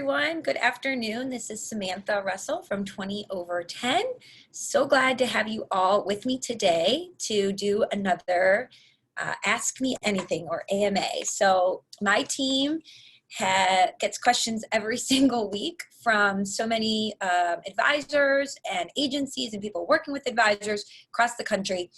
Everyone, good afternoon. This is Samantha Russell from 20 over 10. So glad to have you all with me today to do another Ask Me Anything or AMA. So my team gets questions every single week from so many advisors and agencies and people working with advisors across the country.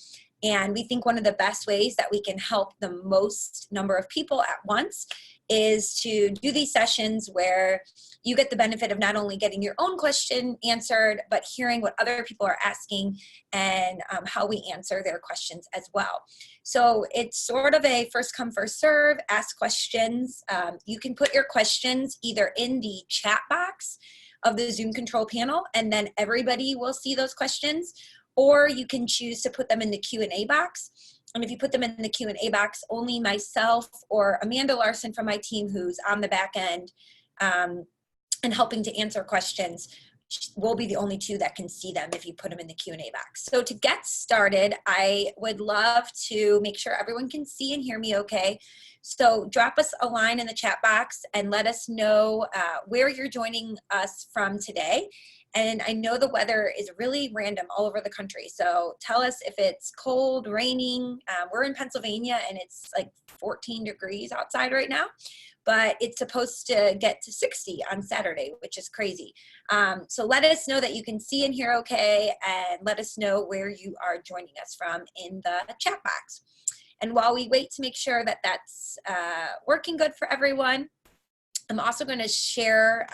And we think one of the best ways that we can help the most number of people at once is to do these sessions where you get the benefit of not only getting your own question answered, but hearing what other people are asking and how we answer their questions as well. So it's sort of a first come, first serve, ask questions. You can put your questions either in the chat box of the Zoom control panel, and then everybody will see those questions, or you can choose to put them in the Q&A box. And if you put them in the Q&A box, only myself or Amanda Larson from my team, who's on the back end and helping to answer questions, will be the only two that can see them if you put them in the Q&A box. So to get started, I would love to make sure everyone can see and hear me okay. So drop us a line in the chat box and let us know where you're joining us from today. And I know the weather is really random all over the country. So tell us if it's cold, raining. We're in Pennsylvania and it's like 14 degrees outside right now, but it's supposed to get to 60 on Saturday, which is crazy. So let us know that you can see and hear okay, and let us know where you are joining us from in the chat box. And while we wait to make sure that that's working good for everyone, I'm also going to share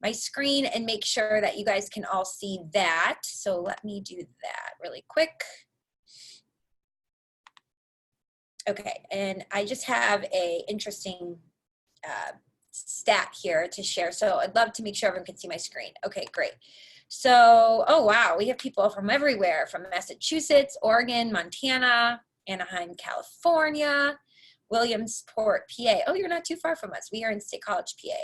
my screen and make sure that you guys can all see that. So let me do that really quick. Okay, and I just have a interesting stat here to share. So I'd love to make sure everyone can see my screen. Okay, great. So, oh wow, we have people from everywhere, from Massachusetts, Oregon, Montana, Anaheim, California, Williamsport, PA. Oh, you're not too far from us. We are in State College, PA.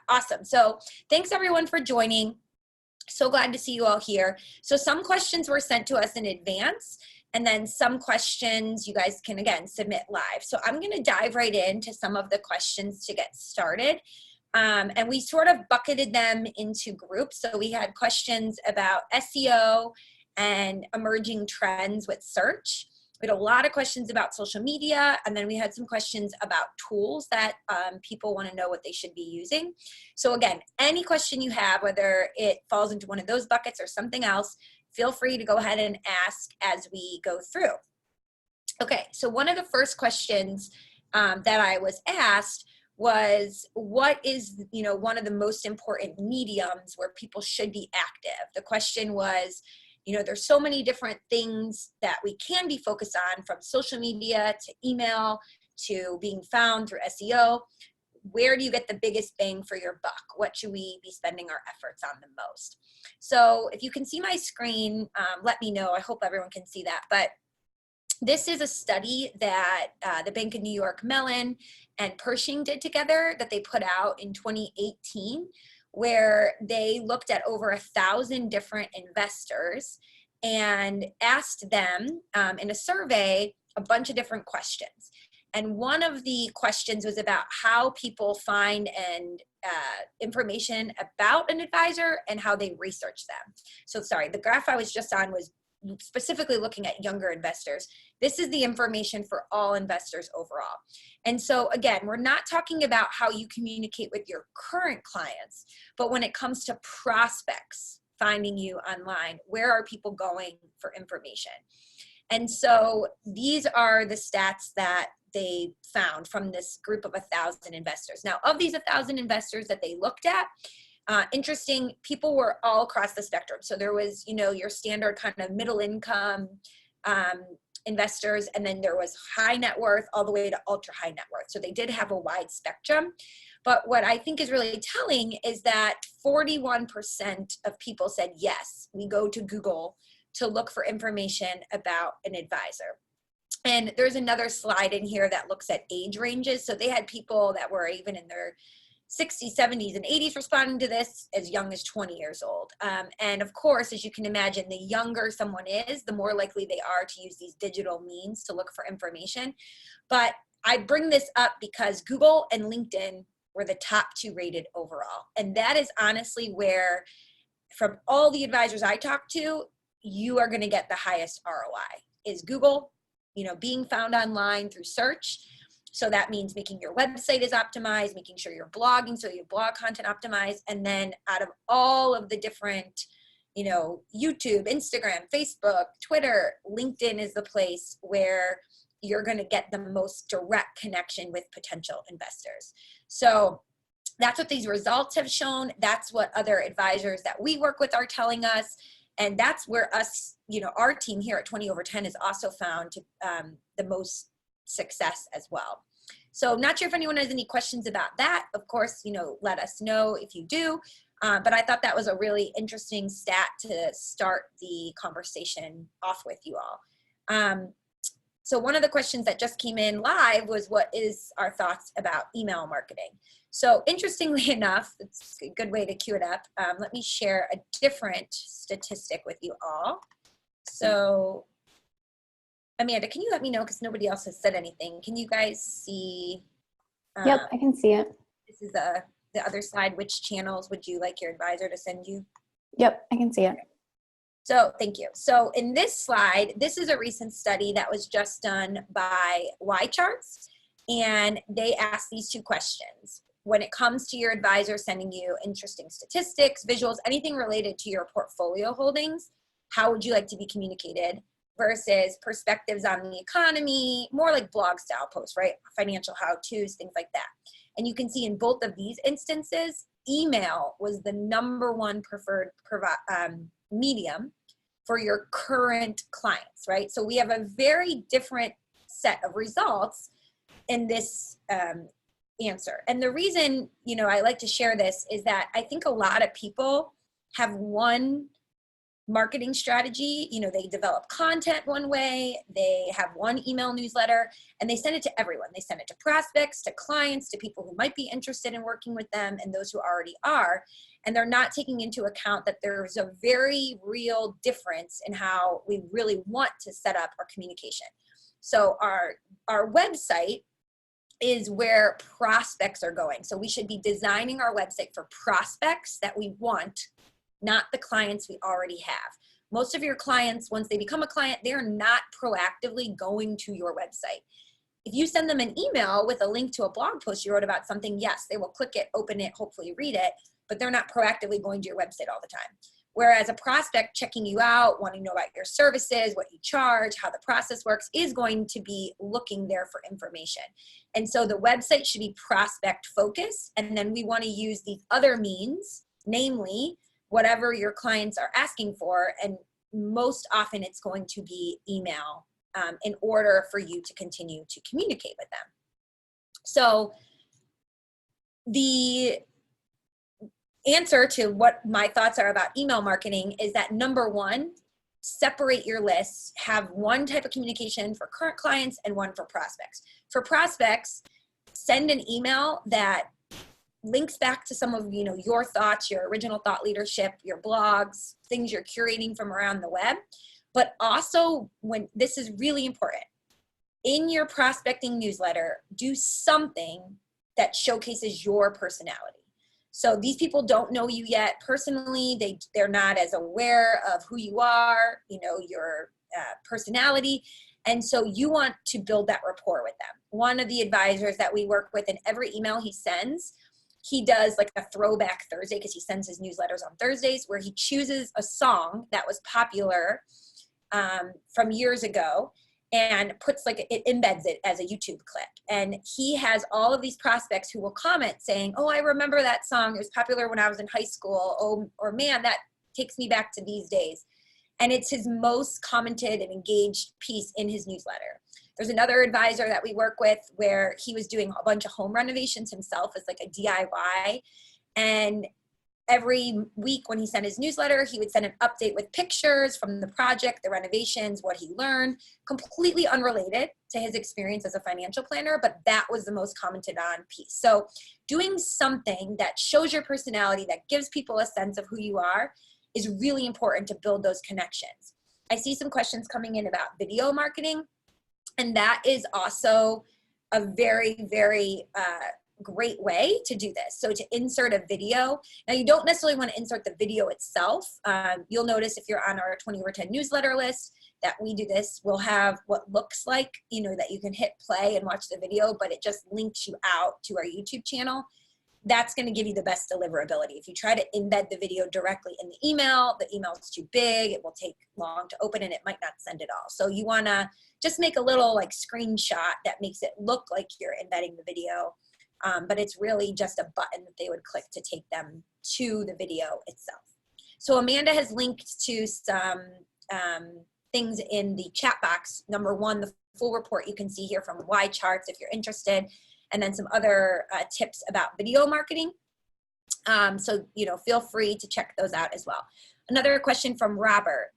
Awesome. So thanks everyone for joining. So glad to see you all here. So some questions were sent to us in advance, and then some questions you guys can, again, submit live. So I'm going to dive right into some of the questions to get started. And we sort of bucketed them into groups. So we had questions about SEO and emerging trends with search. We had a lot of questions about social media, and then we had some questions about tools that people want to know what they should be using. So again, any question you have, whether it falls into one of those buckets or something else, feel free to go ahead and ask as we go through. Okay, so one of the first questions that I was asked was, what is, one of the most important mediums where people should be active? The question was, there's so many different things that we can be focused on, from social media to email to being found through SEO. Where do you get the biggest bang for your buck? What should we be spending our efforts on the most? So if you can see my screen, let me know. I hope everyone can see that. But this is a study that the Bank of New York Mellon and Pershing did together that they put out in 2018. Where they looked at over 1,000 different investors and asked them in a survey a bunch of different questions. And one of the questions was about how people find information about an advisor and how they research them. So sorry, the graph I was just on was specifically looking at younger investors. This is the information for all investors overall. And so again, we're not talking about how you communicate with your current clients, but when it comes to prospects finding you online, where are people going for information? And so these are the stats that they found from this group of 1,000 investors. Now, of these 1,000 investors that they looked at, interesting, people were all across the spectrum. So there was, your standard kind of middle income investors, and then there was high net worth all the way to ultra high net worth. So they did have a wide spectrum. But what I think is really telling is that 41% of people said, yes, we go to Google to look for information about an advisor. And there's another slide in here that looks at age ranges. So they had people that were even in their 60s, 70s, and 80s responding to this, as young as 20 years old. And of course, as you can imagine, the younger someone is, the more likely they are to use these digital means to look for information. But I bring this up because Google and LinkedIn were the top 2 rated overall. And that is honestly where, from all the advisors I talk to, you are going to get the highest ROI is Google, being found online through search. So that means making your website is optimized, making sure you're blogging, so your blog content optimized. And then out of all of the different, YouTube, Instagram, Facebook, Twitter, LinkedIn is the place where you're going to get the most direct connection with potential investors. So that's what these results have shown. That's what other advisors that we work with are telling us. And that's where us, our team here at 20 over 10 has also found the most success as well. So not sure if anyone has any questions about that. Of course, let us know if you do. But I thought that was a really interesting stat to start the conversation off with you all. So one of the questions that just came in live was, what is our thoughts about email marketing? So interestingly enough, it's a good way to cue it up. Let me share a different statistic with you all. So Amanda, can you let me know, because nobody else has said anything. Can you guys see? Yep, I can see it. This is the other slide. Which channels would you like your advisor to send you? Yep, I can see it. So thank you. So in this slide, this is a recent study that was just done by YCharts, and they asked these 2 questions. When it comes to your advisor sending you interesting statistics, visuals, anything related to your portfolio holdings, how would you like to be communicated, versus perspectives on the economy, more like blog style posts, right? Financial how-tos, things like that. And you can see in both of these instances, email was the #1 preferred medium for your current clients, right? So we have a very different set of results in this answer. And the reason, I like to share this is that I think a lot of people have one marketing strategy. They develop content one way, they have one email newsletter, and they send it to everyone. They send it to prospects, to clients, to people who might be interested in working with them, and those who already are. And they're not taking into account that there's a very real difference in how we really want to set up our communication. So our website is where prospects are going. So we should be designing our website for prospects that we want, not the clients we already have. Most of your clients, once they become a client, they're not proactively going to your website. If you send them an email with a link to a blog post you wrote about something, yes, they will click it, open it, hopefully read it, but they're not proactively going to your website all the time. Whereas a prospect checking you out, wanting to know about your services, what you charge, how the process works, is going to be looking there for information. And so the website should be prospect focused. And then we want to use these other means, namely whatever your clients are asking for. And most often it's going to be email in order for you to continue to communicate with them. So the answer to what my thoughts are about email marketing is that #1, separate your lists, have one type of communication for current clients and one for prospects. For prospects, send an email that links back to some of your thoughts, your original thought leadership, your blogs, things you're curating from around the web. But also, when this is really important, in your prospecting newsletter, do something that showcases your personality. So these people don't know you yet personally. They're not as aware of who you are, your personality. And so you want to build that rapport with them. One of the advisors that we work with, in every email he sends, he does like a throwback Thursday, because he sends his newsletters on Thursdays, where he chooses a song that was popular from years ago and it embeds it as a YouTube clip. And he has all of these prospects who will comment saying, oh, I remember that song. It was popular when I was in high school. Oh, or man, that takes me back to these days. And it's his most commented and engaged piece in his newsletter. There's another advisor that we work with where he was doing a bunch of home renovations himself as like a DIY. And every week when he sent his newsletter, he would send an update with pictures from the project, the renovations, what he learned, completely unrelated to his experience as a financial planner, but that was the most commented on piece. So doing something that shows your personality, that gives people a sense of who you are, is really important to build those connections. I see some questions coming in about video marketing, and that is also a very, very great way to do this. So to insert a video, now you don't necessarily want to insert the video itself. You'll notice if you're on our 20 over 10 newsletter list that we do this, we'll have what looks like, you know, that you can hit play and watch the video, but it just links you out to our YouTube channel. That's going to give you the best deliverability. If you try to embed the video directly in the email is too big, it will take long to open and it might not send at all. So you want to just make a little like screenshot that makes it look like you're embedding the video, but it's really just a button that they would click to take them to the video itself. So Amanda has linked to some things in the chat box. Number one, the full report you can see here from Y Charts if you're interested, and then some other tips about video marketing. So, you know, feel free to check those out as well. Another question from Robert.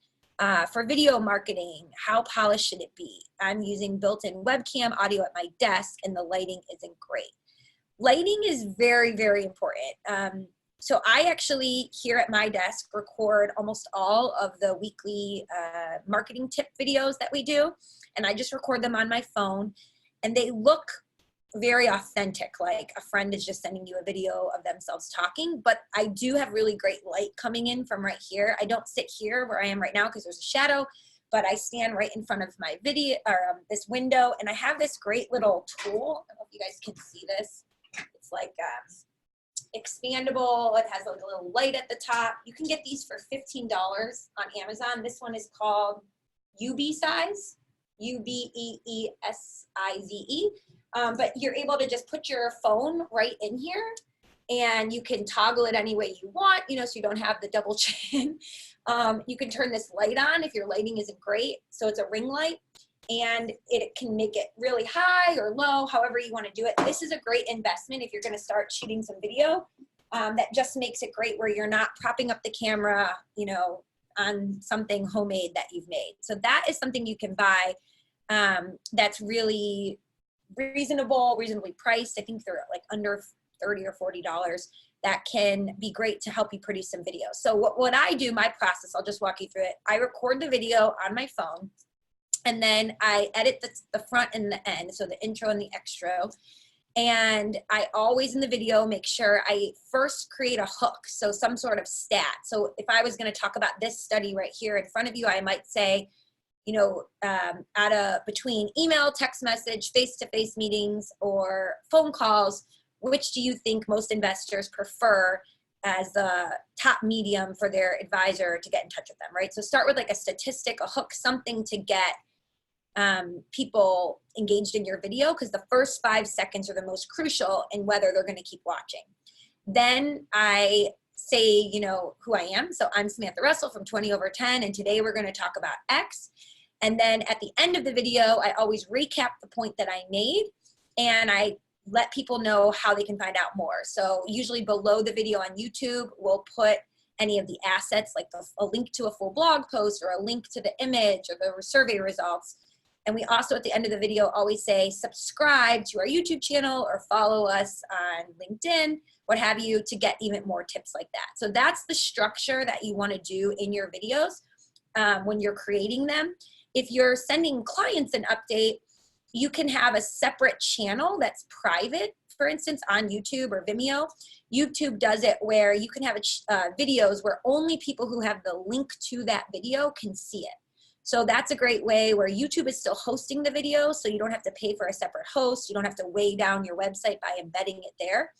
For video marketing, how polished should it be? I'm using built-in webcam audio at my desk and the lighting isn't great. Lighting is very, very important. So I actually, here at my desk, record almost all of the weekly marketing tip videos that we do. And I just record them on my phone. And they look very authentic, like a friend is just sending you a video of themselves talking. But I do have really great light coming in from right here. I don't sit here where I am right now because there's a shadow. But I stand right in front of my video, or this window. And I have this great little tool. I don't know if you guys can see this. It's like expandable. It has like a little light at the top. You can get these for $15 on Amazon. This one is called UBesize, UBEESIZE. But you're able to just put your phone right in here and you can toggle it any way you want, you know, so you don't have the double chin. You can turn this light on if your lighting isn't great. So it's a ring light. And it can make it really high or low, however you want to do it. This is a great investment if you're going to start shooting some video. That just makes it great where you're not propping up the camera, you know, on something homemade that you've made. So that is something you can buy that's really reasonably priced. I think they're like under $30 or $40. That can be great to help you produce some videos. So what I do, my process, I'll just walk you through it. I record the video on my phone. And then I edit the front and the end, so the intro and the extra. And I always in the video make sure I first create a hook, so some sort of stat. So if I was going to talk about this study right here in front of you, I might say, you know, between email, text message, face-to-face meetings, or phone calls, which do you think most investors prefer as the top medium for their advisor to get in touch with them, right? So start with like a statistic, a hook, something to get people engaged in your video, because the first 5 seconds are the most crucial in whether they're going to keep watching. Then I say, you know, who I am. So I'm Samantha Russell from 20 over 10, and today we're going to talk about X. And then at the end of the video, I always recap the point that I made, and I let people know how they can find out more. So usually below the video on YouTube, we'll put any of the assets, like a link to a full blog post or a link to the image or the survey results. And we also, at the end of the video, always say, subscribe to our YouTube channel or follow us on LinkedIn, what have you, to get even more tips like that. So that's the structure that you want to do in your videos when you're creating them. If you're sending clients an update, you can have a separate channel that's private, for instance, on YouTube or Vimeo. YouTube does it where you can have videos where only people who have the link to that video can see it. So that's a great way where YouTube is still hosting the video, so you don't have to pay for a separate host. You don't have to weigh down your website by embedding it there.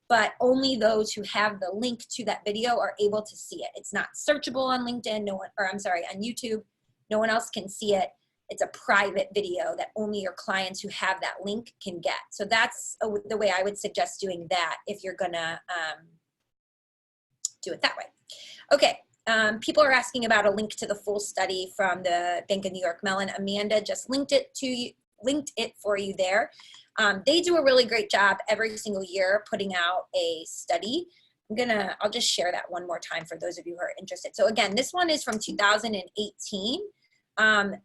But only those who have the link to that video are able to see it. It's not searchable on LinkedIn, on YouTube. No one else can see it. It's a private video that only your clients who have that link can get. So that's the way I would suggest doing that if you're gonna do it that way. Okay. People are asking about a link to the full study from the Bank of New York Mellon. Amanda just linked it for you there. They do a really great job every single year putting out a study. I'll just share that one more time for those of you who are interested. So again, this one is from 2018.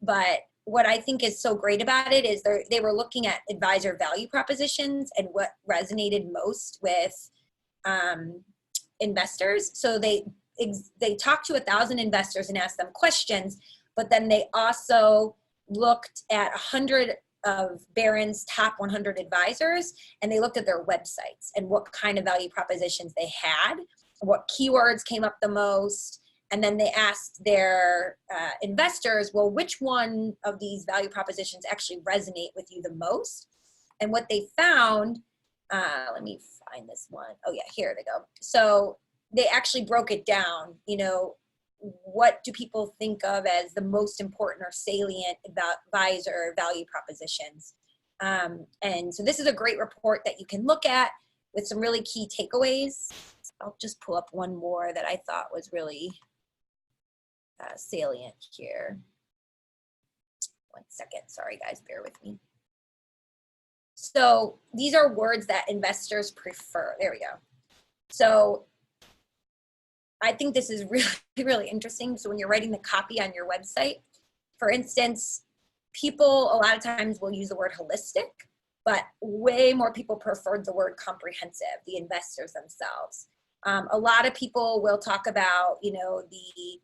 But what I think is so great about it is they were looking at advisor value propositions and what resonated most with investors. So they talked to 1,000 investors and asked them questions, but then they also looked at 100 of Barron's top 100 advisors, and they looked at their websites and what kind of value propositions they had, what keywords came up the most, and then they asked their investors, well, which one of these value propositions actually resonate with you the most? And what they found, let me find this one. Oh yeah, here they go. So they actually broke it down, you know, what do people think of as the most important or salient advisor value propositions? And so this is a great report that you can look at with some really key takeaways. I'll just pull up one more that I thought was really salient here. One second, sorry guys, bear with me. So these are words that investors prefer. There we go. So I think this is really, really interesting. So when you're writing the copy on your website, for instance, people a lot of times will use the word holistic, but way more people preferred the word comprehensive, the investors themselves. A lot of people will talk about, you know, the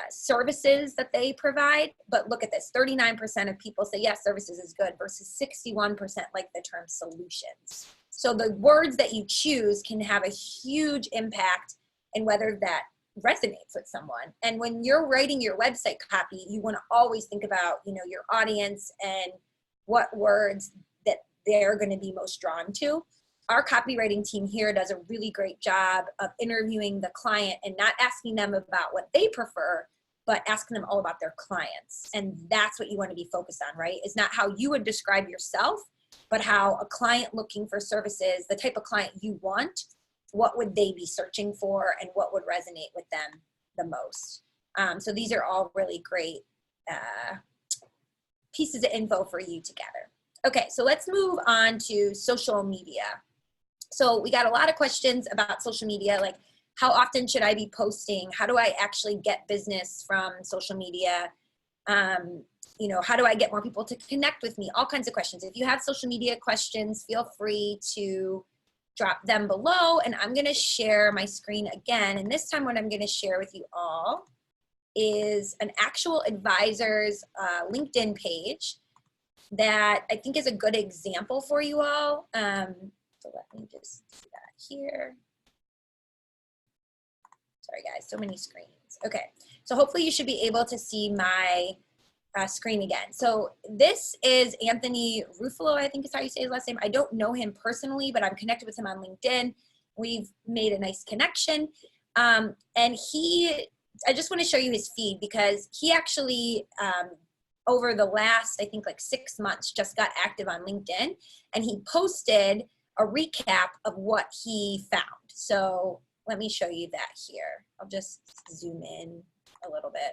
services that they provide, but look at this, 39% of people say, yes, services is good versus 61% like the term solutions. So the words that you choose can have a huge impact in whether that resonates with someone. And when you're writing your website copy, you want to always think about, you know, your audience and what words that they're going to be most drawn to. Our copywriting team here does a really great job of interviewing the client and not asking them about what they prefer, but asking them all about their clients. And that's what you want to be focused on, right? It's not how you would describe yourself, but how a client looking for services, the type of client you want, what would they be searching for and what would resonate with them the most. So these are all really great pieces of info for you to gather. Okay, so let's move on to social media. So we got a lot of questions about social media, like how often should I be posting? How do I actually get business from social media? You know, how do I get more people to connect with me? All kinds of questions. If you have social media questions, feel free to drop them below, and I'm gonna share my screen again. And this time what I'm gonna share with you all is an actual advisor's LinkedIn page that I think is a good example for you all. So let me just do that here. Sorry guys, so many screens. Okay, so hopefully you should be able to see my screen again. So this is Anthony Ruffo, I think is how you say his last name. I don't know him personally, but I'm connected with him on LinkedIn. We've made a nice connection. And I just want to show you his feed because he actually, over the last, I think like 6 months, just got active on LinkedIn, and he posted a recap of what he found. So let me show you that here. I'll just zoom in a little bit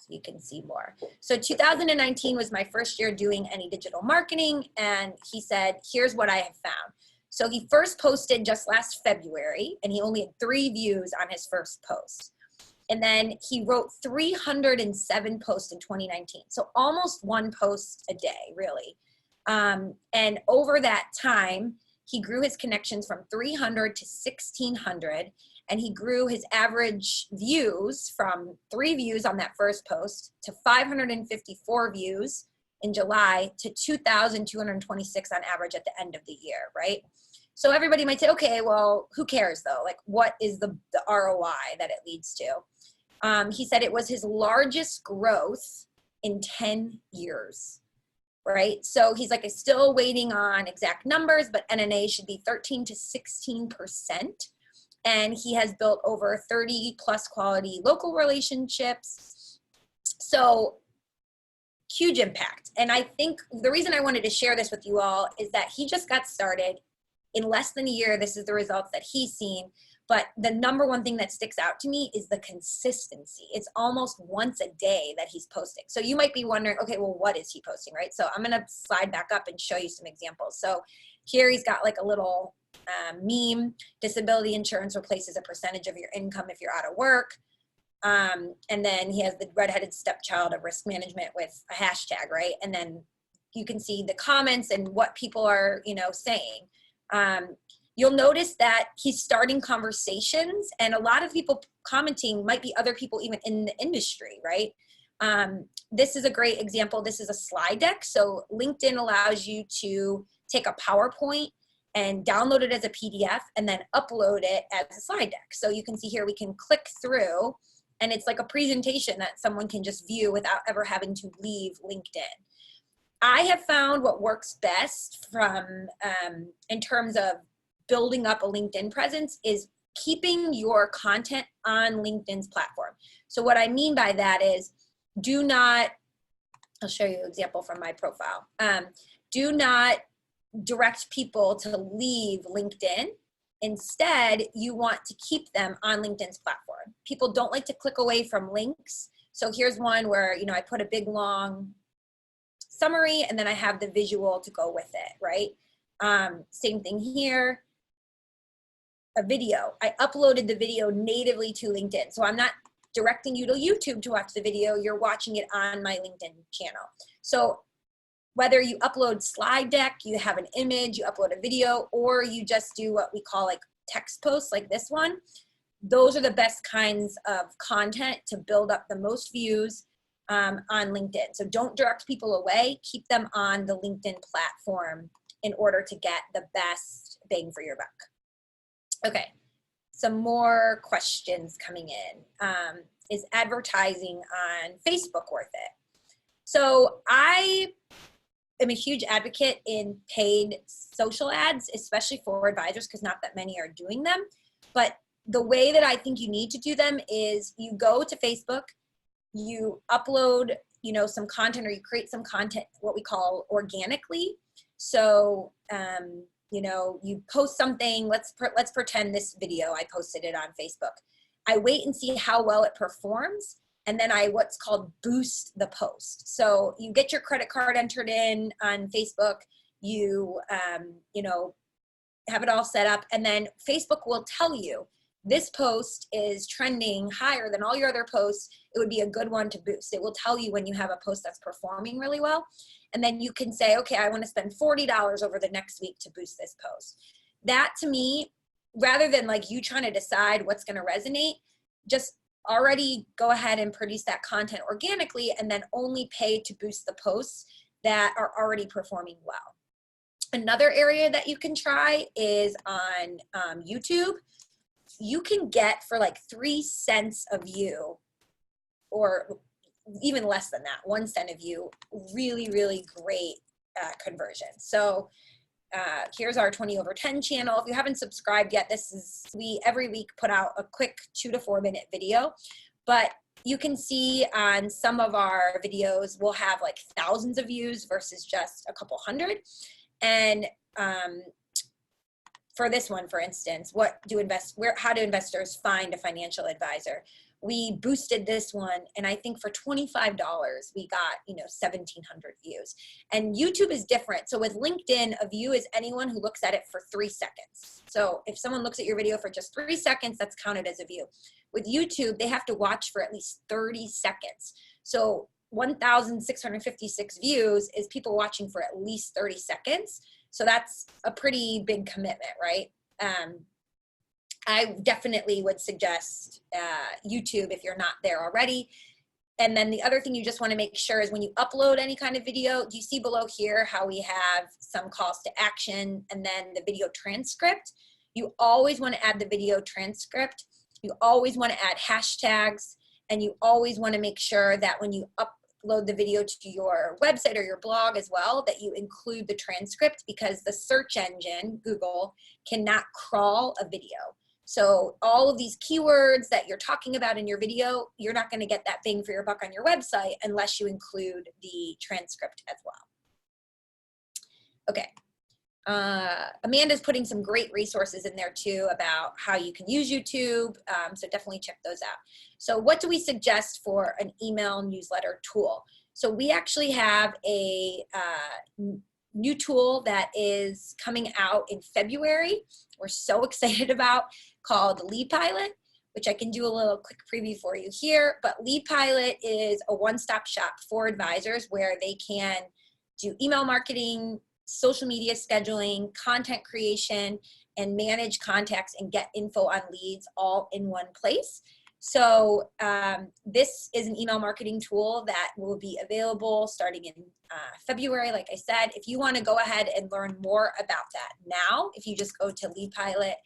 so you can see more. So 2019 was my first year doing any digital marketing, and he said, here's what I have found. So he first posted just last February, and he only had 3 views on his first post. And then he wrote 307 posts in 2019. So almost 1 post a day, really. And over that time, he grew his connections from 300 to 1,600, and he grew his average views from 3 views on that first post to 554 views in July to 2,226 on average at the end of the year, right? So everybody might say, okay, well, who cares though? Like, what is the ROI that it leads to? He said it was his largest growth in 10 years. Right? So he's like, still waiting on exact numbers, but NNA should be 13 to 16%. And he has built over 30 plus quality local relationships. So huge impact. And I think the reason I wanted to share this with you all is that he just got started in less than a year. This is the results that he's seen. But the number one thing that sticks out to me is the consistency. It's almost once a day that he's posting. So you might be wondering, okay, well, what is he posting, right? So I'm gonna slide back up and show you some examples. So here he's got like a little meme, disability insurance replaces a percentage of your income if you're out of work. And then he has the redheaded stepchild of risk management with a hashtag, right? And then you can see the comments and what people are, you know, saying. You'll notice that he's starting conversations, and a lot of people commenting might be other people even in the industry, right? This is a great example. This is a slide deck. So LinkedIn allows you to take a PowerPoint and download it as a PDF and then upload it as a slide deck. So you can see here, we can click through and it's like a presentation that someone can just view without ever having to leave LinkedIn. I have found what works best from in terms of building up a LinkedIn presence is keeping your content on LinkedIn's platform. So what I mean by that is do not, I'll show you an example from my profile. Do not direct people to leave LinkedIn. Instead, you want to keep them on LinkedIn's platform. People don't like to click away from links. So here's one where, you know, I put a big long summary and then I have the visual to go with it, right? Same thing here, a video. I uploaded the video natively to LinkedIn. So I'm not directing you to YouTube to watch the video, you're watching it on my LinkedIn channel. So whether you upload slide deck, you have an image, you upload a video, or you just do what we call like text posts like this one, those are the best kinds of content to build up the most views on LinkedIn. So don't direct people away, keep them on the LinkedIn platform in order to get the best bang for your buck. Okay, some more questions coming in. Is advertising on Facebook worth it? So I am a huge advocate in paid social ads, especially for advisors, because not that many are doing them. But the way that I think you need to do them is you go to Facebook, you upload, you know, some content, or you create some content, what we call organically. So, you know, you post something, let's pretend this video, I posted it on Facebook. I wait and see how well it performs. And then I what's called boost the post. So you get your credit card entered in on Facebook, you, you know, have it all set up, and then Facebook will tell you this post is trending higher than all your other posts. It would be a good one to boost. It will tell you when you have a post that's performing really well. And then you can say, okay, I want to spend $40 over the next week to boost this post. That to me, rather than like you trying to decide what's going to resonate, just already go ahead and produce that content organically and then only pay to boost the posts that are already performing well. Another area that you can try is on YouTube. You can get for like 3 cents a view, or even less than that, 1 cent a view, really, really great conversion. So here's our 20 over 10 channel. If you haven't subscribed yet, we every week put out a quick 2 to 4 minute video, but you can see on some of our videos, we'll have like thousands of views versus just a couple hundred. And for this one, for instance, how do investors find a financial advisor? We boosted this one, and I think for $25, we got, you know, 1,700 views. And YouTube is different. So with LinkedIn, a view is anyone who looks at it for 3 seconds. So if someone looks at your video for just 3 seconds, that's counted as a view. With YouTube, they have to watch for at least 30 seconds. So 1,656 views is people watching for at least 30 seconds. So that's a pretty big commitment, right? I definitely would suggest YouTube if you're not there already. And then the other thing you just want to make sure is when you upload any kind of video, do you see below here how we have some calls to action and then the video transcript? You always want to add the video transcript. You always want to add hashtags, and you always want to make sure that when you upload the video to your website or your blog as well, that you include the transcript, because the search engine, Google, cannot crawl a video. So all of these keywords that you're talking about in your video, you're not going to get that bang for your buck on your website unless you include the transcript as well. Okay. Amanda's putting some great resources in there too about how you can use YouTube. So definitely check those out. So what do we suggest for an email newsletter tool? So we actually have a new tool that is coming out in February. We're so excited about, called LeadPilot, which I can do a little quick preview for you here. But LeadPilot is a one-stop shop for advisors where they can do email marketing, social media scheduling, content creation, and manage contacts and get info on leads all in one place. So this is an email marketing tool that will be available starting in February, like I said. If you want to go ahead and learn more about that now, if you just go to leadpilot.io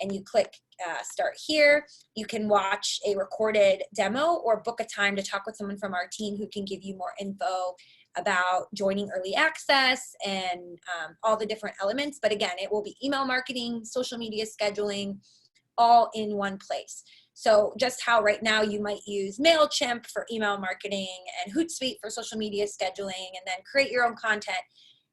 and you click start here, you can watch a recorded demo or book a time to talk with someone from our team who can give you more info about joining early access and all the different elements. But again, it will be email marketing, social media scheduling, all in one place. So just how right now you might use MailChimp for email marketing and Hootsuite for social media scheduling and then create your own content,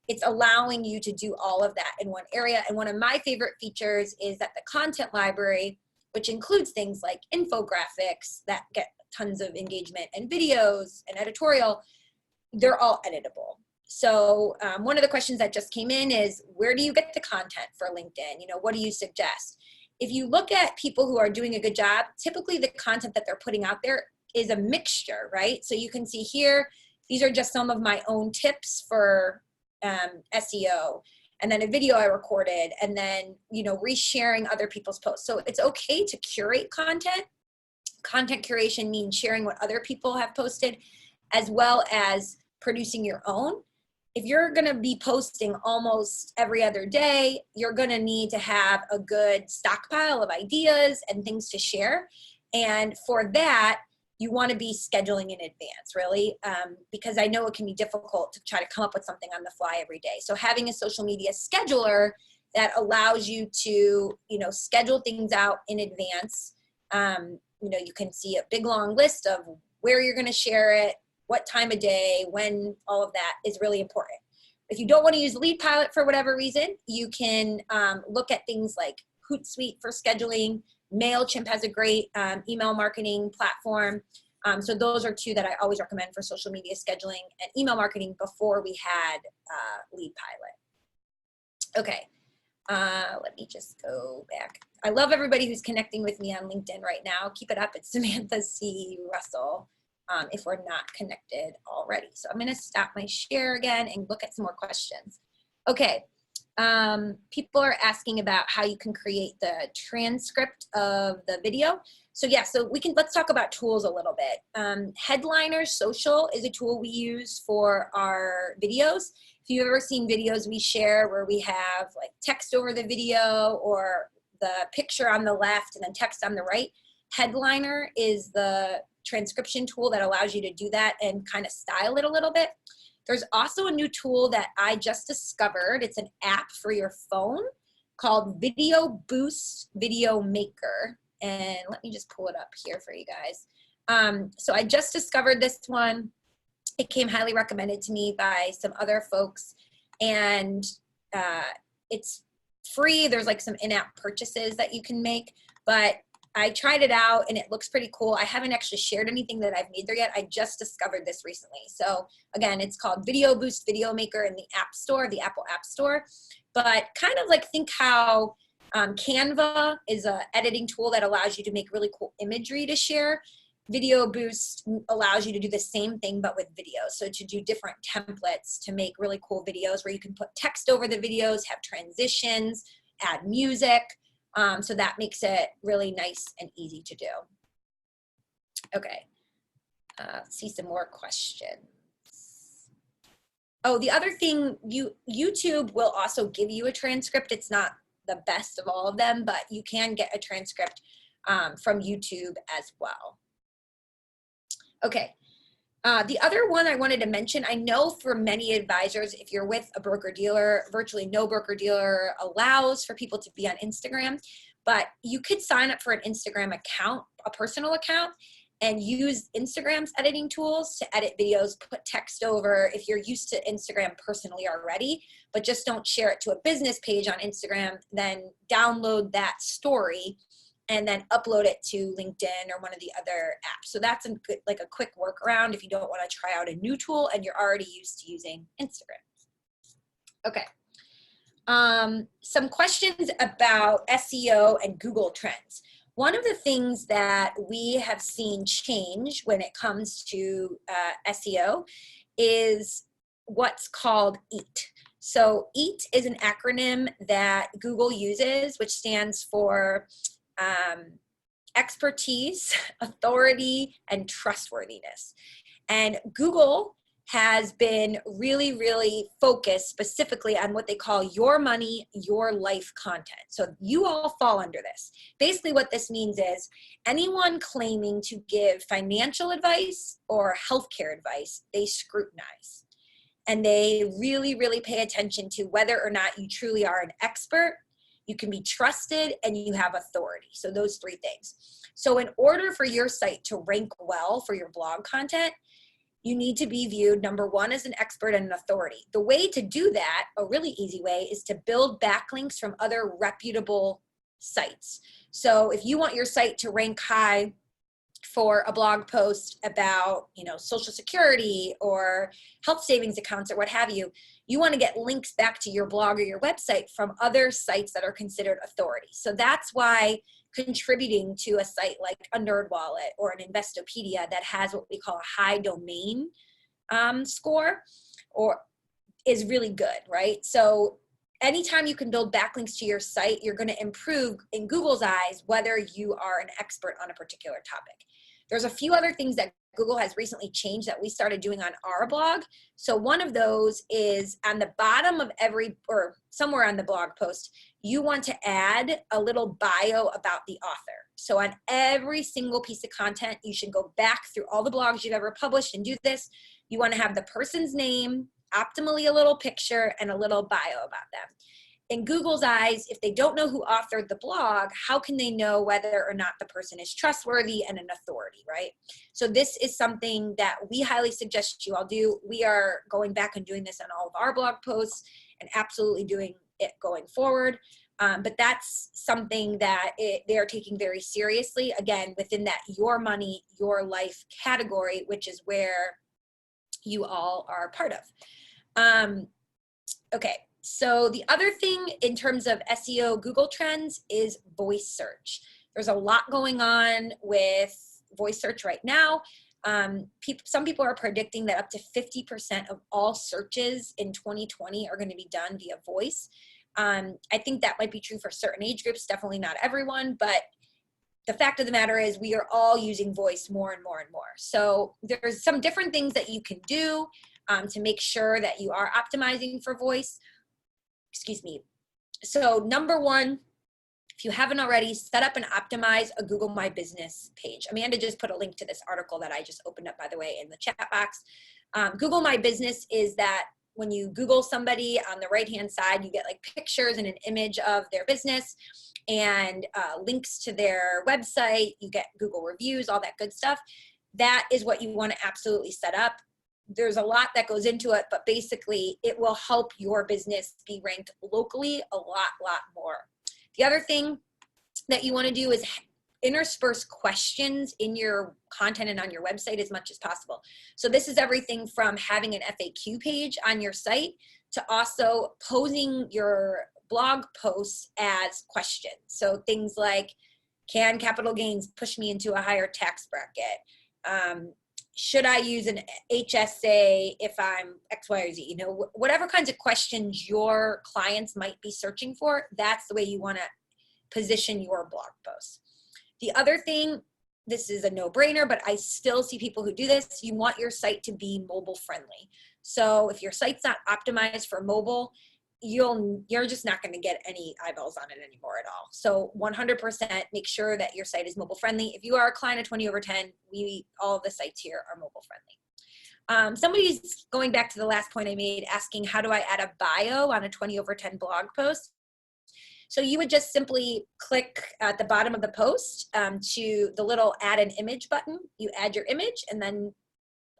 it's allowing you to do all of that in one area. And one of my favorite features is that the content library, which includes things like infographics that get tons of engagement and videos and editorial, they're all editable. So one of the questions that just came in is, where do you get the content for LinkedIn? You know, what do you suggest? If you look at people who are doing a good job, typically the content that they're putting out there is a mixture, right? So you can see here, these are just some of my own tips for SEO, and then a video I recorded, and then, you know, resharing other people's posts. So it's okay to curate content. Content curation means sharing what other people have posted, as well as producing your own. If you're going to be posting almost every other day, you're going to need to have a good stockpile of ideas and things to share. And for that, you want to be scheduling in advance, really, because I know it can be difficult to try to come up with something on the fly every day. So having a social media scheduler that allows you to, you know, schedule things out in advance. You know, you can see a big long list of where you're going to share it, what time of day, when, all of that is really important. If you don't want to use LeadPilot for whatever reason, you can look at things like Hootsuite for scheduling. MailChimp has a great email marketing platform. So those are two that I always recommend for social media scheduling and email marketing before we had LeadPilot. Okay, let me just go back. I love everybody who's connecting with me on LinkedIn right now. Keep it up. It's Samantha Russell. If we're not connected already. So I'm going to stop my share again and look at some more questions. Okay. People are asking about how you can create the transcript of the video. So yeah, so let's talk about tools a little bit. Headliner Social is a tool we use for our videos. If you've ever seen videos we share where we have like text over the video or the picture on the left and then text on the right, Headliner is the transcription tool that allows you to do that and kind of style it a little bit. There's also a new tool that I just discovered. It's an app for your phone called Video Boost Video Maker. And let me just pull it up here for you guys. So I just discovered this one. It came highly recommended to me by some other folks. And it's free. There's like some in-app purchases that you can make. But I tried it out and it looks pretty cool. I haven't actually shared anything that I've made there yet. I just discovered this recently. So again, it's called Video Boost Video Maker in the App Store, the Apple App Store. But kind of like think how Canva is an editing tool that allows you to make really cool imagery to share. Video Boost allows you to do the same thing but with video. So to do different templates to make really cool videos where you can put text over the videos, have transitions, add music. So that makes it really nice and easy to do. Okay, let's see some more questions. Oh, the other thing, YouTube will also give you a transcript. It's not the best of all of them, but you can get a transcript from YouTube as well. Okay. The other one I wanted to mention, I know for many advisors, if you're with a broker-dealer, virtually no broker-dealer allows for people to be on Instagram, but you could sign up for an Instagram account, a personal account, and use Instagram's editing tools to edit videos, put text over if you're used to Instagram personally already, but just don't share it to a business page on Instagram, then download that story and then upload it to LinkedIn or one of the other apps. So that's a quick workaround if you don't want to try out a new tool and you're already used to using Instagram. Okay. Some questions about SEO and Google Trends. One of the things that we have seen change when it comes to SEO is what's called EAT. So EAT is an acronym that Google uses, which stands for expertise, authority, and trustworthiness. And Google has been really, really focused specifically on what they call your money, your life content. So you all fall under this. Basically what this means is anyone claiming to give financial advice or healthcare advice, they scrutinize. And they really, really pay attention to whether or not you truly are an expert, you can be trusted, and you have authority. So those three things. So in order for your site to rank well for your blog content, you need to be viewed, number one, as an expert and an authority. The way to do that, a really easy way, is to build backlinks from other reputable sites. So if you want your site to rank high for a blog post about, Social Security or health savings accounts or what have you, you want to get links back to your blog or your website from other sites that are considered authority. So that's why contributing to a site like a NerdWallet or an Investopedia that has what we call a high domain score or is really good, right? So anytime you can build backlinks to your site, you're going to improve in Google's eyes whether you are an expert on a particular topic. There's a few other things that Google has recently changed that we started doing on our blog. So one of those is on the bottom of or somewhere on the blog post, you want to add a little bio about the author. So on every single piece of content, you should go back through all the blogs you've ever published and do this. You want to have the person's name, optimally a little picture, and a little bio about them. In Google's eyes, if they don't know who authored the blog, how can they know whether or not the person is trustworthy and an authority, right? So this is something that we highly suggest you all do. We are going back and doing this on all of our blog posts and absolutely doing it going forward. But that's something that they are taking very seriously, again, within that your money, your life category, which is where you all are part of. Okay. So the other thing in terms of SEO Google trends is voice search. There's a lot going on with voice search right now. Some people are predicting that up to 50% of all searches in 2020 are going to be done via voice. I think that might be true for certain age groups, definitely not everyone, but the fact of the matter is we are all using voice more and more and more. So there's some different things that you can do to make sure that you are optimizing for voice. Excuse me. So number one, if you haven't already, set up and optimize a Google My Business page. Amanda just put a link to this article that I just opened up, by the way, in the chat box. Google My Business is that when you Google somebody on the right-hand side, you get like pictures and an image of their business and links to their website. You get Google reviews, all that good stuff. That is what you want to absolutely set up. There's a lot that goes into it, but basically it will help your business be ranked locally a lot more. The other thing that you want to do is intersperse questions in your content and on your website as much as possible. So this is everything from having an FAQ page on your site to also posing your blog posts as questions. So things like, can capital gains push me into a higher tax bracket? Should I use an HSA if I'm X, Y, or Z? Whatever kinds of questions your clients might be searching for, that's the way you want to position your blog posts. The other thing, this is a no-brainer, but I still see people who do this. You want your site to be mobile friendly. So if your site's not optimized for mobile, you're just not going to get any eyeballs on it anymore at all. So 100% make sure that your site is mobile friendly. If you are a client of 20 over 10, all of the sites here are mobile friendly. Somebody's going back to the last point I made, asking how do I add a bio on a 20 over 10 blog post? So you would just simply click at the bottom of the post to the little add an image button. You add your image and then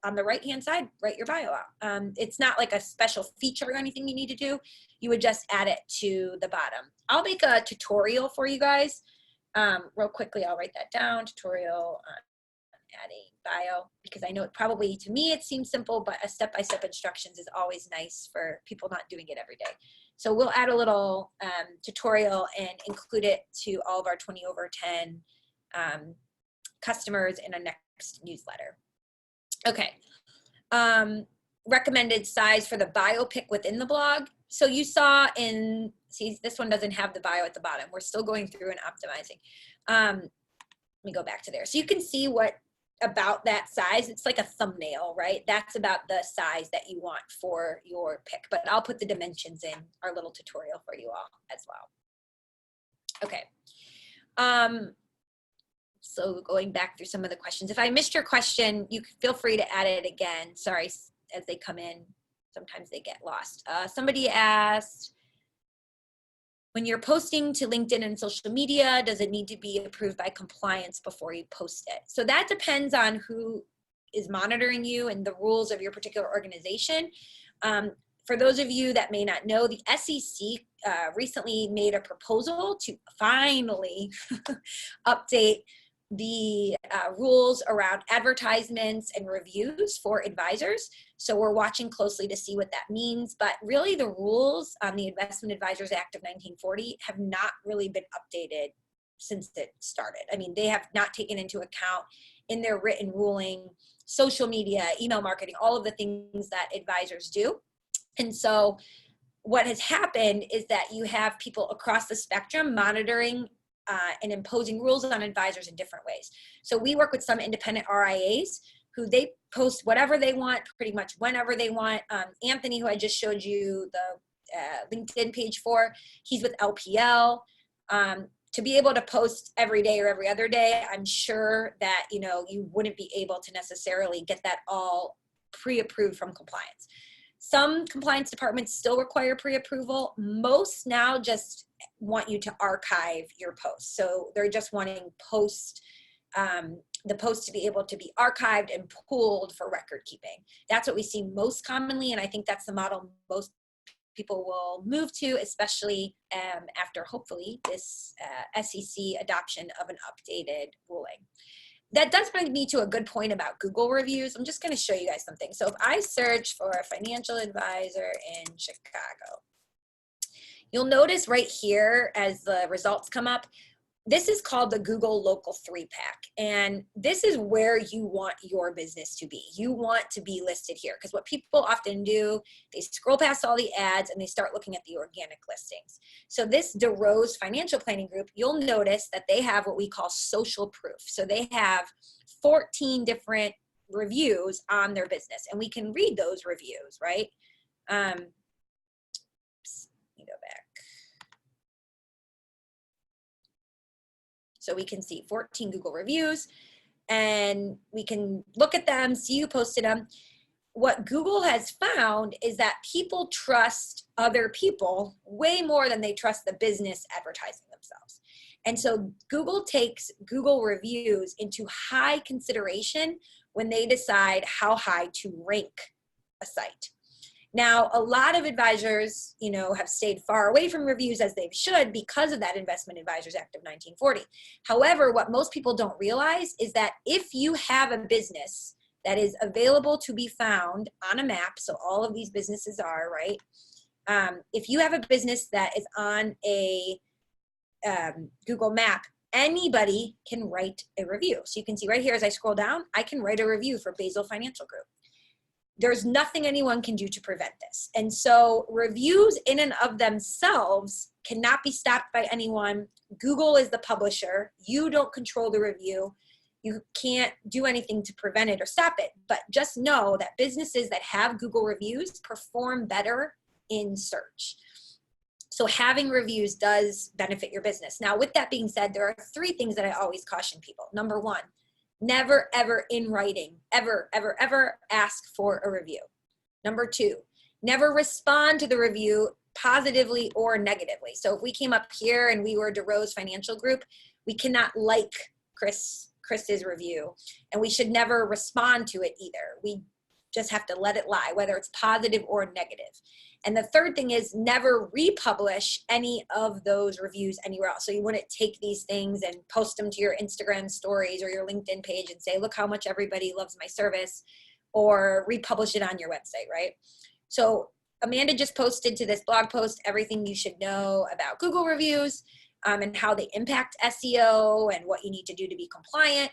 on the right-hand side, write your bio out. It's not like a special feature or anything you need to do. You would just add it to the bottom. I'll make a tutorial for you guys. Real quickly, I'll write that down, tutorial on adding bio, because I know it probably, to me, it seems simple, but a step-by-step instructions is always nice for people not doing it every day. So we'll add a little tutorial and include it to all of our 20 over 10 customers in our next newsletter. Okay, recommended size for the bio pic within the blog. So you saw in See, this one doesn't have the bio at the bottom. We're still going through and optimizing. Let me go back to there. So you can see what about that size. It's like a thumbnail, right? That's about the size that you want for your pick, but I'll put the dimensions in our little tutorial for you all as well. Okay. So going back through some of the questions, if I missed your question, you can feel free to add it again. Sorry, as they come in, sometimes they get lost. Somebody asked, when you're posting to LinkedIn and social media, does it need to be approved by compliance before you post it? So that depends on who is monitoring you and the rules of your particular organization. For those of you that may not know, the SEC recently made a proposal to finally update the rules around advertisements and reviews for advisors. So we're watching closely to see what that means. But really the rules on the Investment Advisors Act of 1940 have not really been updated since it started. I mean, they have not taken into account in their written ruling, social media, email marketing, all of the things that advisors do. And so what has happened is that you have people across the spectrum monitoring and imposing rules on advisors in different ways. So we work with some independent RIAs who they post whatever they want, pretty much whenever they want. Anthony, who I just showed you the LinkedIn page for, he's with LPL. To be able to post every day or every other day, I'm sure that, you know, you wouldn't be able to necessarily get that all pre-approved from compliance. Some compliance departments still require pre-approval. Most now just want you to archive your posts. So they're just wanting the post to be able to be archived and pooled for record keeping. That's what we see most commonly, and I think that's the model most people will move to, especially after hopefully this SEC adoption of an updated ruling. That does bring me to a good point about Google reviews. I'm just going to show you guys something. So if I search for a financial advisor in Chicago, you'll notice right here as the results come up, this is called the Google Local 3-Pack. And this is where you want your business to be. You want to be listed here, because what people often do, they scroll past all the ads and they start looking at the organic listings. So this DeRose Financial Planning Group, you'll notice that they have what we call social proof. So they have 14 different reviews on their business, and we can read those reviews, right? Let me go back. So we can see 14 Google reviews and we can look at them, see who posted them. What Google has found is that people trust other people way more than they trust the business advertising themselves. And so Google takes Google reviews into high consideration when they decide how high to rank a site. Now, a lot of advisors, you know, have stayed far away from reviews as they should because of that Investment Advisors Act of 1940. However, what most people don't realize is that if you have a business that is available to be found on a map, so all of these businesses are, right? If you have a business that is on a Google map, anybody can write a review. So you can see right here as I scroll down, I can write a review for Basil Financial Group. There's nothing anyone can do to prevent this. And so reviews in and of themselves cannot be stopped by anyone. Google is the publisher. You don't control the review. You can't do anything to prevent it or stop it. But just know that businesses that have Google reviews perform better in search. So having reviews does benefit your business. Now, with that being said, there are 3 things that I always caution people. Number 1, never, ever in writing, ever, ever, ever ask for a review. Number 2, never respond to the review positively or negatively. So if we came up here and we were DeRose Financial Group, we cannot like Chris's review, and we should never respond to it either. We just have to let it lie, whether it's positive or negative. And the third thing is never republish any of those reviews anywhere else. So you wouldn't take these things and post them to your Instagram stories or your LinkedIn page and say, look how much everybody loves my service, or republish it on your website, right? So Amanda just posted to this blog post everything you should know about Google reviews and how they impact SEO and what you need to do to be compliant.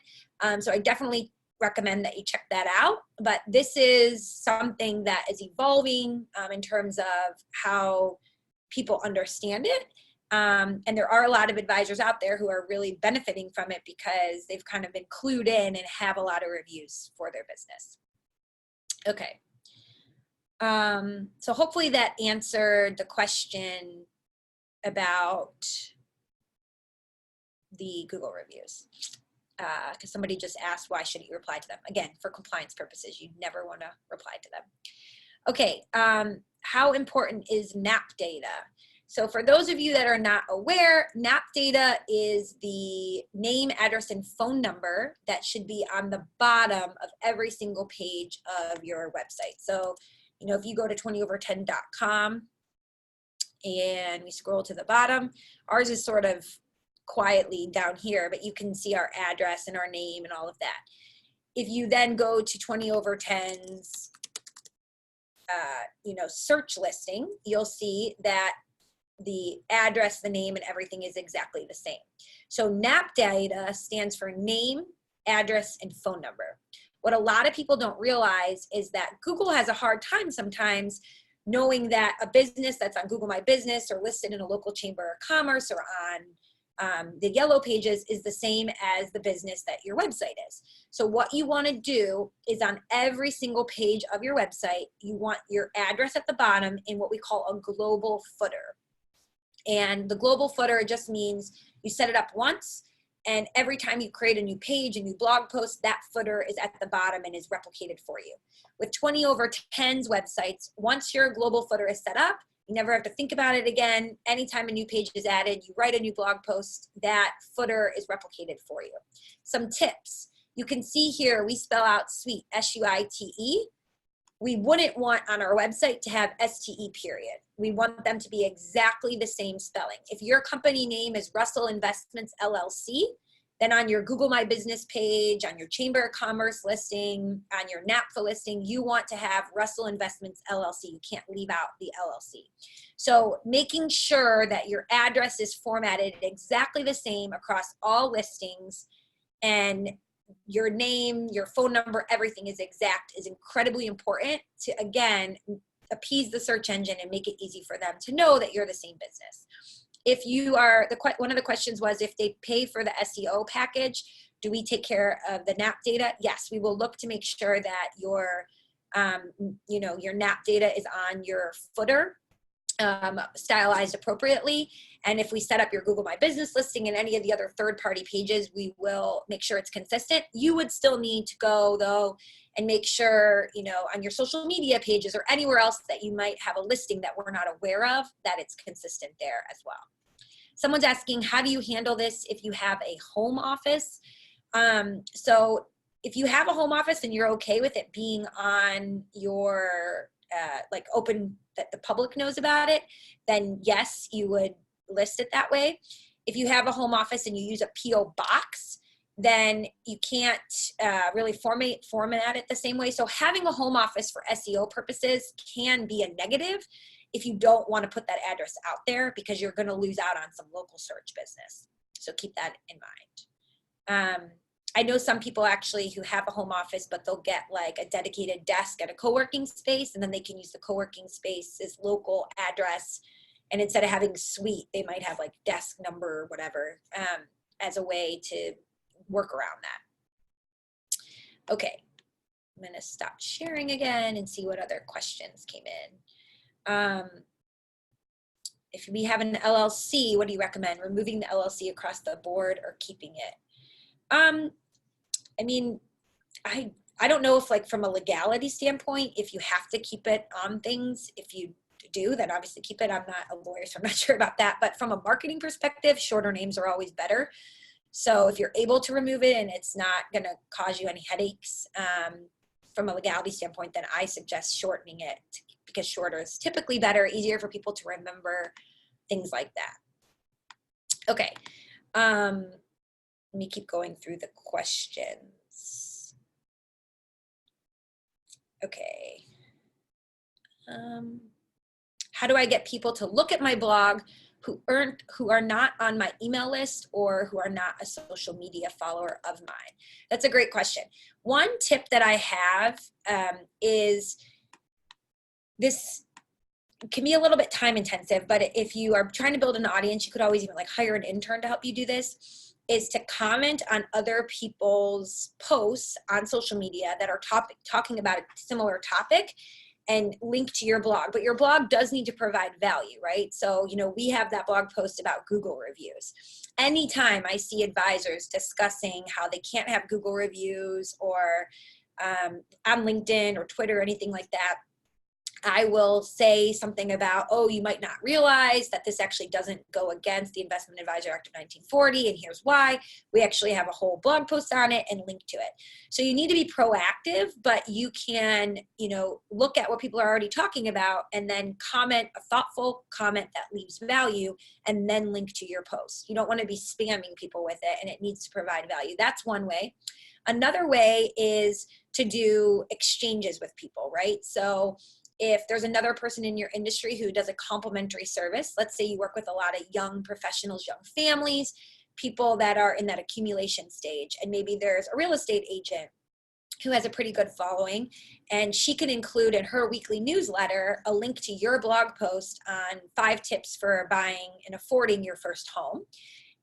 So I definitely recommend that you check that out. But this is something that is evolving in terms of how people understand it. And there are a lot of advisors out there who are really benefiting from it because they've kind of been clued in and have a lot of reviews for their business. Okay. So hopefully that answered the question about the Google reviews. Because somebody just asked, why shouldn't you reply to them? Again, for compliance purposes, you never want to reply to them. Okay, how important is NAP data? So for those of you that are not aware, NAP data is the name, address, and phone number that should be on the bottom of every single page of your website. So, you know, if you go to 20over10.com and we scroll to the bottom, ours is sort of quietly down here, but you can see our address and our name and all of that. If you then go to 20over10's, you know, search listing, you'll see that the address, the name, and everything is exactly the same. So NAP data stands for name, address, and phone number. What a lot of people don't realize is that Google has a hard time sometimes knowing that a business that's on Google My Business or listed in a local chamber of commerce or on the yellow pages is the same as the business that your website is. So what you want to do is on every single page of your website, you want your address at the bottom in what we call a global footer. And the global footer just means you set it up once, and every time you create a new page, a new blog post, that footer is at the bottom and is replicated for you. With 20over10's websites, once your global footer is set up, you never have to think about it again. Anytime a new page is added, you write a new blog post, that footer is replicated for you. Some tips. You can see here, we spell out suite, S-U-I-T-E. We wouldn't want on our website to have S-T-E period. We want them to be exactly the same spelling. If your company name is Russell Investments LLC, then on your Google My Business page, on your Chamber of Commerce listing, on your NAPFA listing, you want to have Russell Investments LLC. You can't leave out the LLC. So making sure that your address is formatted exactly the same across all listings and your name, your phone number, everything is exact is incredibly important to, again, appease the search engine and make it easy for them to know that you're the same business. If you are, one of the questions was if they pay for the SEO package, do we take care of the NAP data? Yes, we will look to make sure that your, you know, your NAP data is on your footer, stylized appropriately. And if we set up your Google My Business listing and any of the other third-party pages, we will make sure it's consistent. You would still need to go though and make sure, you know, on your social media pages or anywhere else that you might have a listing that we're not aware of, that it's consistent there as well. Someone's asking, how do you handle this if you have a home office? So if you have a home office and you're okay with it being on your like open, that the public knows about it, then yes, you would list it that way. If you have a home office and you use a PO box, then you can't really format it the same way. So having a home office for SEO purposes can be a negative if you don't want to put that address out there because you're going to lose out on some local search business. So keep that in mind. I know some people actually who have a home office, but they'll get like a dedicated desk at a co-working space, and then they can use the co-working space's local address. And instead of having suite, they might have like desk number or whatever as a way to work around that. Okay, I'm gonna stop sharing again and see what other questions came in. If we have an LLC, what do you recommend? Removing the LLC across the board or keeping it? I mean, I don't know if like from a legality standpoint, if you have to keep it on things, if you do, then obviously keep it. I'm not a lawyer, so I'm not sure about that. But from a marketing perspective, shorter names are always better. So if you're able to remove it and it's not going to cause you any headaches from a legality standpoint, then I suggest shortening it because shorter is typically better, easier for people to remember, things like that. Okay. Let me keep going through the questions. Okay. How do I get people to look at my blog who are not on my email list or who are not a social media follower of mine? That's a great question. One tip that I have is this can be a little bit time intensive, but if you are trying to build an audience, you could always even like hire an intern to help you do this, is to comment on other people's posts on social media that are talking about a similar topic and link to your blog. But your blog does need to provide value, right? So, you know, we have that blog post about Google reviews. Anytime I see advisors discussing how they can't have Google reviews or on LinkedIn or Twitter or anything like that, I will say something about, oh, you might not realize that this actually doesn't go against the Investment Advisor Act of 1940, and here's why. We actually have a whole blog post on it and link to it. So you need to be proactive, but you can, you know, look at what people are already talking about and then comment a thoughtful comment that leaves value and then link to your post. You don't want to be spamming people with it, and it needs to provide value. That's one way. Another way is to do exchanges with people, right? So if there's another person in your industry who does a complimentary service, let's say you work with a lot of young professionals, young families, people that are in that accumulation stage, and maybe there's a real estate agent who has a pretty good following, and she can include in her weekly newsletter a link to your blog post on 5 tips for buying and affording your first home.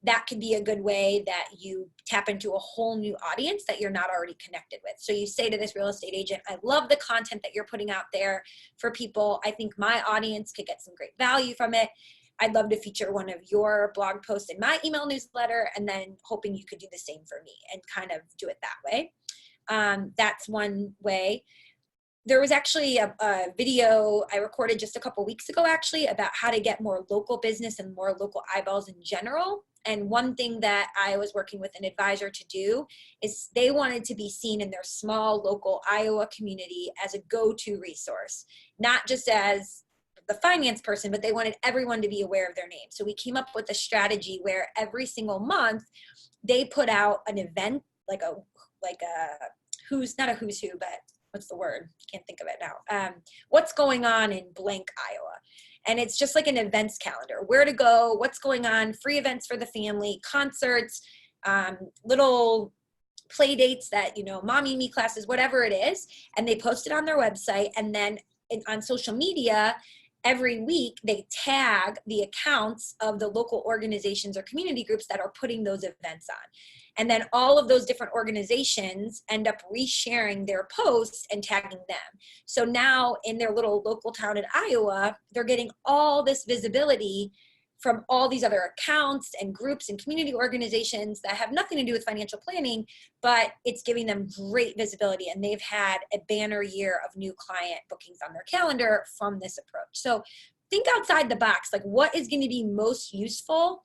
That could be a good way that you tap into a whole new audience that you're not already connected with. So you say to this real estate agent, I love the content that you're putting out there for people. I think my audience could get some great value from it. I'd love to feature one of your blog posts in my email newsletter, and then hoping you could do the same for me and kind of do it that way. That's one way. There was actually a video I recorded just a couple weeks ago, actually, about how to get more local business and more local eyeballs in general. And one thing that I was working with an advisor to do is they wanted to be seen in their small local Iowa community as a go-to resource, not just as the finance person, but they wanted everyone to be aware of their name. So we came up with a strategy where every single month they put out an event, like a who's, not a who's who, but what's the word? Can't think of it now. What's going on in blank Iowa? And it's just like an events calendar, where to go, what's going on, free events for the family, concerts, little play dates that, you know, mommy and me classes, whatever it is. And they post it on their website. And then on social media, every week they tag the accounts of the local organizations or community groups that are putting those events on. And then all of those different organizations end up resharing their posts and tagging them. So now in their little local town in Iowa, they're getting all this visibility from all these other accounts and groups and community organizations that have nothing to do with financial planning, but it's giving them great visibility. And they've had a banner year of new client bookings on their calendar from this approach. So think outside the box, like what is going to be most useful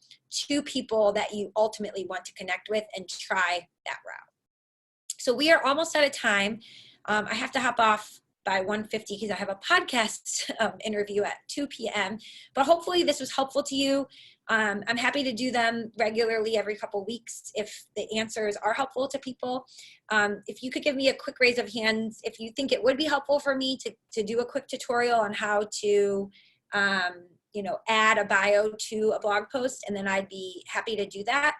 to people that you ultimately want to connect with, and try that route. So we are almost out of time. I have to hop off by 1:50 because I have a podcast interview at 2 p.m. But hopefully this was helpful to you. I'm happy to do them regularly every couple weeks if the answers are helpful to people. If you could give me a quick raise of hands if you think it would be helpful for me to do a quick tutorial on how to add a bio to a blog post, and then I'd be happy to do that.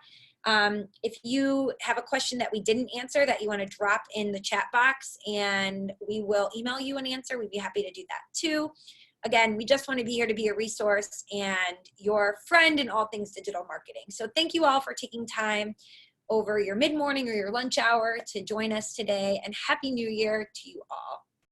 If you have a question that we didn't answer that you want to drop in the chat box, and we will email you an answer, we'd be happy to do that too. Again, we just want to be here to be a resource and your friend in all things digital marketing. So thank you all for taking time over your mid-morning or your lunch hour to join us today, and Happy New Year to you all.